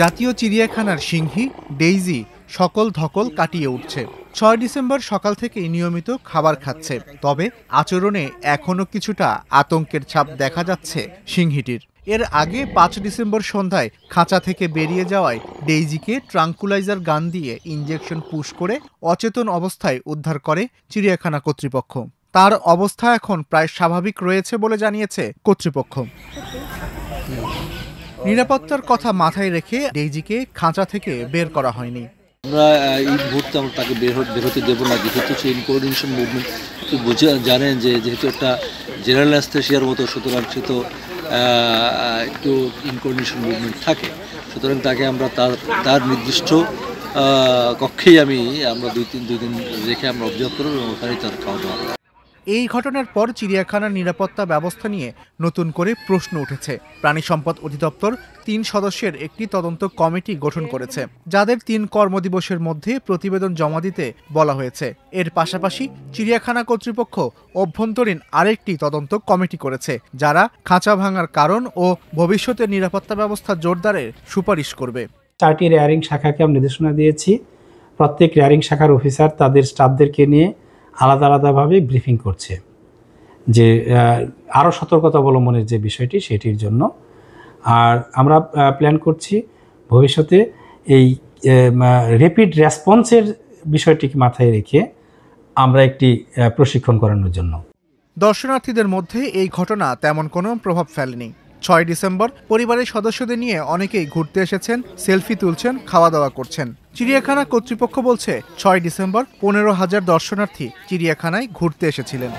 জাতীয় চিড়িয়াখানার সিংহী ডেইজি সকল ধকল কাটিয়ে উঠছে। ৬ ডিসেম্বর সকাল থেকেই নিয়মিত খাবার খাচ্ছে, তবে আচরণে এখনো কিছুটা আতঙ্কের ছাপ দেখা যাচ্ছে সিংহীটির। এর আগে ৫ ডিসেম্বর সন্ধ্যায় খাঁচা থেকে বেরিয়ে যাওয়ায় ডেইজিকে ট্রাঙ্কুলাইজার গান দিয়ে ইঞ্জেকশন পুশ করে অচেতন অবস্থায় উদ্ধার করে চিড়িয়াখানা কর্তৃপক্ষ। তার অবস্থা এখন প্রায় স্বাভাবিক রয়েছে বলে জানিয়েছে কর্তৃপক্ষ। নিরাপত্তার কথা মাথায় রেখে ডেইজিকে খাঁচা থেকে বের করা হয়নি। আমরা এই মুহূর্তে আমরা তাকে বের হতে দেবো না, যেহেতু হচ্ছে ইনকোঅর্ডিনেশন মুভমেন্ট জানেন যে যেহেতু একটা জেনারেল অ্যানেস্থেসিয়ার মতো, সুতরাং সে তো একটু ইনকোঅর্ডিনেশন মুভমেন্ট থাকে। সুতরাং তাকে আমরা তার নির্দিষ্ট কক্ষেই আমরা দুই দিন রেখে আমরা অবজার্ভ করবো এবং ওখানেই তার খাওয়া দাওয়া। এই ঘটনার পর চিড়িয়াখানার নিরাপত্তা ব্যবস্থা নিয়ে নতুন করে প্রশ্ন উঠেছে। প্রাণী সম্পদ অধিদপ্তর ৩ সদস্যের একটি তদন্ত কমিটি গঠন করেছে, যাদের ৩ কর্মদিবসের মধ্যে প্রতিবেদন জমা দিতে বলা হয়েছে। এর পাশাপাশি চিড়িয়াখানা কর্তৃপক্ষ অভ্যন্তরীণ আরেকটি তদন্ত কমিটি করেছে, যারা খাঁচা ভাঙার কারণ ও ভবিষ্যতের নিরাপত্তা ব্যবস্থা জোরদারের সুপারিশ করবে। 4টি রেয়ারিং শাখাকে আমরা নির্দেশনা দিয়েছি। প্রত্যেক রেয়ারিং শাখার অফিসার তাদের স্টাফদেরকে নিয়ে আলাদা আলাদাভাবে ব্রিফিং করছে যে আরও সতর্কতা অবলম্বনের যে বিষয়টি সেটির জন্য। আর আমরা প্ল্যান করছি ভবিষ্যতে এই র্যাপিড রেসপন্সের বিষয়টিকে মাথায় রেখে আমরা একটি প্রশিক্ষণ করানোর জন্য। দর্শনার্থীদের মধ্যে এই ঘটনা তেমন কোনো প্রভাব ফেলেনি। ৬ ডিসেম্বর পরিবারের সদস্যদের নিয়ে অনেকেই ঘুরতে এসেছেন, সেলফি তুলছেন, খাওয়া দাওয়া করছেন। চিড়িয়াখানা কর্তৃপক্ষ বলছে ৬ ডিসেম্বর ১৫,০০০ দর্শনার্থী চিড়িয়াখানায় ঘুরতে এসেছিলেন।